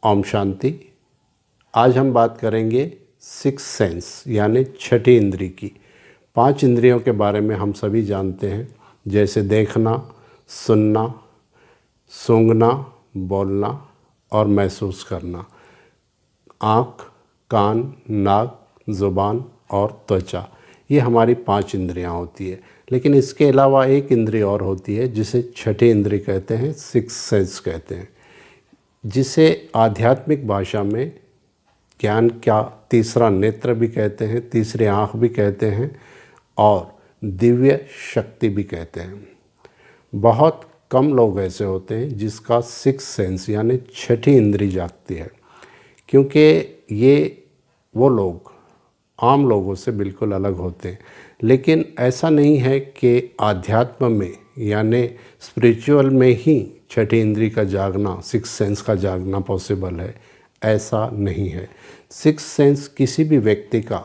ओम शांति। आज हम बात करेंगे सिक्स सेंस यानी छठी इंद्री की। पांच इंद्रियों के बारे में हम सभी जानते हैं, जैसे देखना, सुनना, सूंघना, बोलना और महसूस करना। आँख, कान, नाक, ज़ुबान और त्वचा, ये हमारी पांच इंद्रियां होती है। लेकिन इसके अलावा एक इंद्री और होती है जिसे छठी इंद्री कहते हैं, सिक्स सेंस कहते हैं, जिसे आध्यात्मिक भाषा में ज्ञान का तीसरा नेत्र भी कहते हैं, तीसरी आँख भी कहते हैं और दिव्य शक्ति भी कहते हैं। बहुत कम लोग ऐसे होते हैं जिसका सिक्स सेंस यानी छठी इंद्री जागती है, क्योंकि ये वो लोग आम लोगों से बिल्कुल अलग होते हैं। लेकिन ऐसा नहीं है कि आध्यात्म में यानी स्पिरिचुअल में ही छठी इंद्री का जागना, सिक्स सेंस का जागना पॉसिबल है, ऐसा नहीं है। सिक्स सेंस किसी भी व्यक्ति का,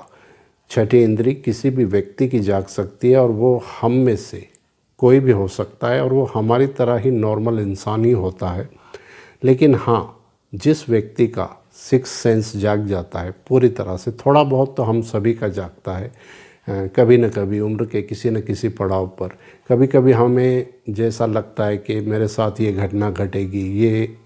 छठी इंद्री किसी भी व्यक्ति की जाग सकती है और वो हम में से कोई भी हो सकता है और वो हमारी तरह ही नॉर्मल इंसान ही होता है। लेकिन हाँ, जिस व्यक्ति का सिक्स सेंस जाग जाता है पूरी तरह से, थोड़ा बहुत तो हम सभी का जागता है कभी न कभी उम्र के किसी न किसी पड़ाव पर। कभी कभी हमें जैसा लगता है कि मेरे साथ ये घटना घटेगी, ये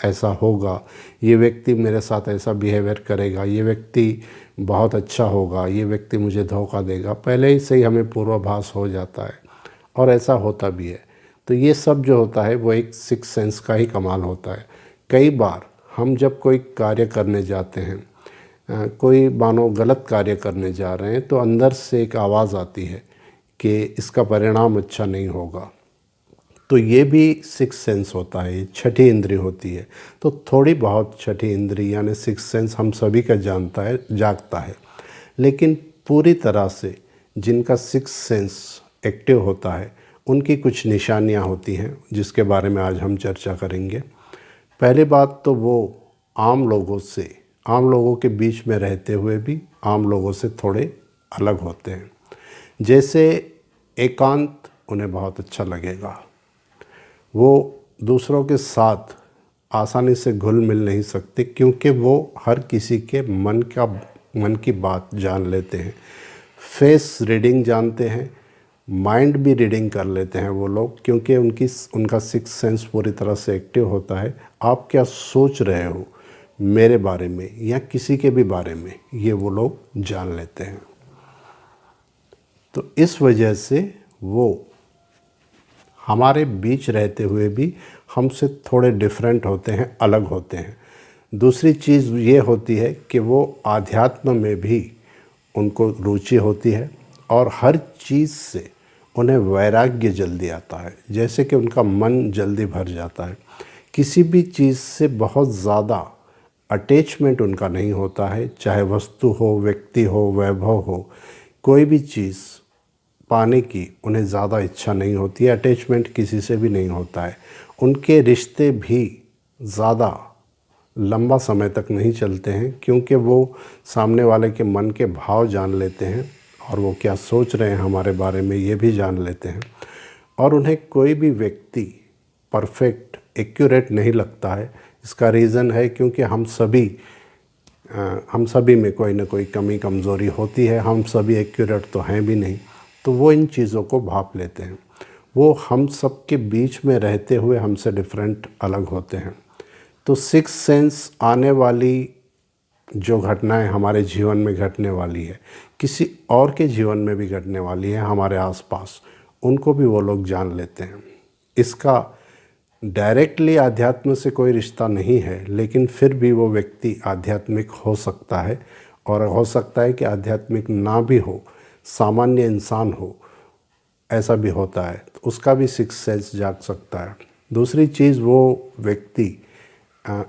ऐसा होगा, ये व्यक्ति मेरे साथ ऐसा बिहेवियर करेगा, ये व्यक्ति बहुत अच्छा होगा, ये व्यक्ति मुझे धोखा देगा, पहले ही से ही हमें पूर्वाभास हो जाता है और ऐसा होता भी है। तो ये सब जो होता है वो एक सिक्स सेंस का ही कमाल होता है। कई बार हम जब कोई कार्य करने जाते हैं, कोई मानो गलत कार्य करने जा रहे हैं, तो अंदर से एक आवाज़ आती है कि इसका परिणाम अच्छा नहीं होगा। तो ये भी सिक्स सेंस होता है, ये छठी इंद्री होती है। तो थोड़ी बहुत छठी इंद्री यानी सिक्स सेंस हम सभी का जागता है। लेकिन पूरी तरह से जिनका सिक्स सेंस एक्टिव होता है उनकी कुछ निशानियां होती हैं, जिसके बारे में आज हम चर्चा करेंगे। पहली बात तो वो आम लोगों के बीच में रहते हुए भी आम लोगों से थोड़े अलग होते हैं। जैसे एकांत उन्हें बहुत अच्छा लगेगा, वो दूसरों के साथ आसानी से घुल मिल नहीं सकते, क्योंकि वो हर किसी के मन की बात जान लेते हैं। फेस रीडिंग जानते हैं, माइंड भी रीडिंग कर लेते हैं वो लोग, क्योंकि उनका सिक्स सेंस पूरी तरह से एक्टिव होता है। आप क्या सोच रहे हो मेरे बारे में या किसी के भी बारे में, ये वो लोग जान लेते हैं। तो इस वजह से वो हमारे बीच रहते हुए भी हमसे थोड़े डिफरेंट होते हैं, अलग होते हैं। दूसरी चीज़ ये होती है कि वो आध्यात्म में भी उनको रुचि होती है और हर चीज़ से उन्हें वैराग्य जल्दी आता है, जैसे कि उनका मन जल्दी भर जाता है। किसी भी चीज़ से बहुत ज़्यादा अटैचमेंट उनका नहीं होता है, चाहे वस्तु हो, व्यक्ति हो, वैभव हो, कोई भी चीज़ पाने की उन्हें ज़्यादा इच्छा नहीं होती है, अटैचमेंट किसी से भी नहीं होता है। उनके रिश्ते भी ज़्यादा लंबा समय तक नहीं चलते हैं, क्योंकि वो सामने वाले के मन के भाव जान लेते हैं और वो क्या सोच रहे हैं हमारे बारे में ये भी जान लेते हैं। और उन्हें कोई भी व्यक्ति परफेक्ट, एक्यूरेट नहीं लगता है। इसका रीज़न है क्योंकि हम सभी में कोई ना कोई कमी कमज़ोरी होती है, हम सभी एक्यूरेट तो हैं भी नहीं। तो वो इन चीज़ों को भाप लेते हैं। वो हम सब के बीच में रहते हुए हमसे डिफरेंट, अलग होते हैं। तो सिक्स सेंस आने वाली जो घटनाएं हमारे जीवन में घटने वाली है, किसी और के जीवन में भी घटने वाली है हमारे आसपास, उनको भी वो लोग जान लेते हैं। इसका डायरेक्टली आध्यात्म से कोई रिश्ता नहीं है, लेकिन फिर भी वो व्यक्ति आध्यात्मिक हो सकता है और हो सकता है कि आध्यात्मिक ना भी हो, सामान्य इंसान हो, ऐसा भी होता है, तो उसका भी सिक्स सेंस जाग सकता है। दूसरी चीज़, वो व्यक्ति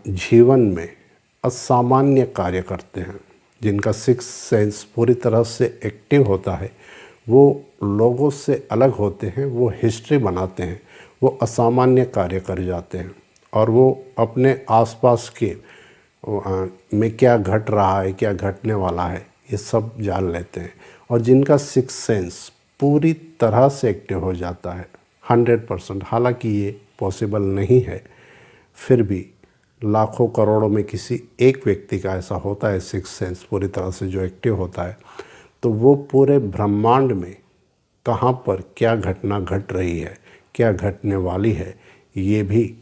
जीवन में असामान्य कार्य करते हैं, जिनका सिक्स सेंस पूरी तरह से एक्टिव होता है, वो लोगों से अलग होते हैं, वो हिस्ट्री बनाते हैं, वो असामान्य कार्य कर जाते हैं और वो अपने आसपास के में क्या घट रहा है, क्या घटने वाला है, ये सब जान लेते हैं। और जिनका सिक्स सेंस पूरी तरह से एक्टिव हो जाता है 100%, हालांकि ये पॉसिबल नहीं है, फिर भी लाखों करोड़ों में किसी एक व्यक्ति का ऐसा होता है सिक्स सेंस पूरी तरह से जो एक्टिव होता है, तो वो पूरे ब्रह्मांड में कहाँ पर क्या घटना घट रही है, क्या घटने वाली है, ये भी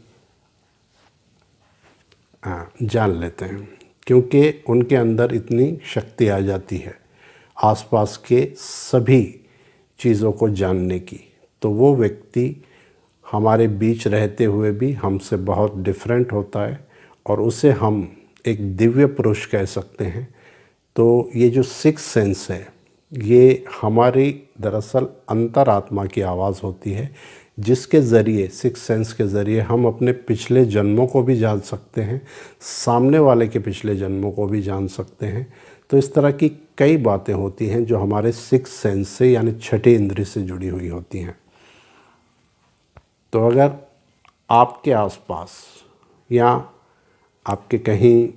जान लेते हैं, क्योंकि उनके अंदर इतनी शक्ति आ जाती है आसपास के सभी चीज़ों को जानने की। तो वो व्यक्ति हमारे बीच रहते हुए भी हमसे बहुत डिफरेंट होता है और उसे हम एक दिव्य पुरुष कह सकते हैं। तो ये जो सिक्स सेंस है, ये हमारी दरअसल अंतरात्मा की आवाज़ होती है, जिसके ज़रिए, सिक्स सेंस के ज़रिए हम अपने पिछले जन्मों को भी जान सकते हैं, सामने वाले के पिछले जन्मों को भी जान सकते हैं। तो इस तरह की कई बातें होती हैं जो हमारे सिक्स सेंस से यानी छठे इंद्रिय से जुड़ी हुई होती हैं। तो अगर आपके आसपास या आपके कहीं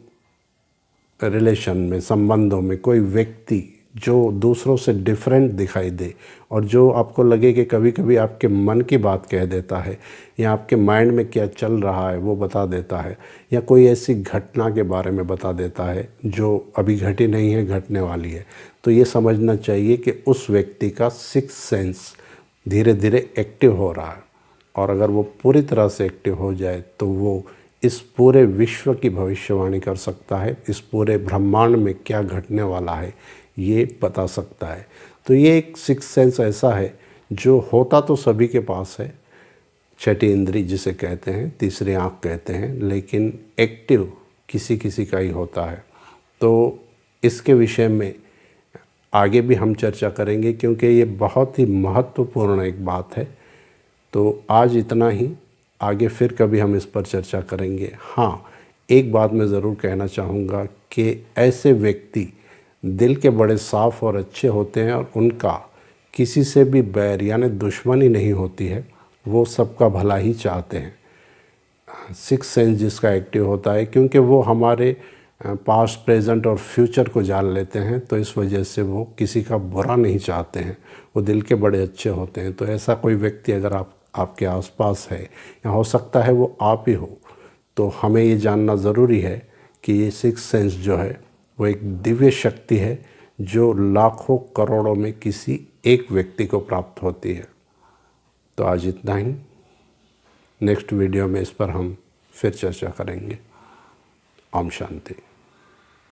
रिलेशन में, संबंधों में कोई व्यक्ति जो दूसरों से डिफरेंट दिखाई दे और जो आपको लगे कि कभी कभी आपके मन की बात कह देता है या आपके माइंड में क्या चल रहा है वो बता देता है, या कोई ऐसी घटना के बारे में बता देता है जो अभी घटी नहीं है, घटने वाली है, तो ये समझना चाहिए कि उस व्यक्ति का सिक्स सेंस धीरे धीरे एक्टिव हो रहा है। और अगर वो पूरी तरह से एक्टिव हो जाए तो वो इस पूरे विश्व की भविष्यवाणी कर सकता है, इस पूरे ब्रह्मांड में क्या घटने वाला है ये बता सकता है। तो ये एक सिक्स सेंस ऐसा है जो होता तो सभी के पास है, छठी इंद्री जिसे कहते हैं, तीसरी आँख कहते हैं, लेकिन एक्टिव किसी किसी का ही होता है। तो इसके विषय में आगे भी हम चर्चा करेंगे, क्योंकि ये बहुत ही महत्वपूर्ण एक बात है। तो आज इतना ही, आगे फिर कभी हम इस पर चर्चा करेंगे। हाँ, एक बात मैं ज़रूर कहना चाहूँगा कि ऐसे व्यक्ति दिल के बड़े साफ़ और अच्छे होते हैं और उनका किसी से भी बैर यानी दुश्मनी नहीं होती है, वो सबका भला ही चाहते हैं। सिक्स सेंस जिसका एक्टिव होता है, क्योंकि वो हमारे पास्ट, प्रेजेंट और फ्यूचर को जान लेते हैं, तो इस वजह से वो किसी का बुरा नहीं चाहते हैं, वो दिल के बड़े अच्छे होते हैं। तो ऐसा कोई व्यक्ति अगर आपके आसपास है, या हो सकता है वो आप ही हो, तो हमें ये जानना ज़रूरी है कि ये सिक्स सेंस जो है वो एक दिव्य शक्ति है जो लाखों करोड़ों में किसी एक व्यक्ति को प्राप्त होती है। तो आज इतना ही, नेक्स्ट वीडियो में इस पर हम फिर चर्चा करेंगे। ओम शांति।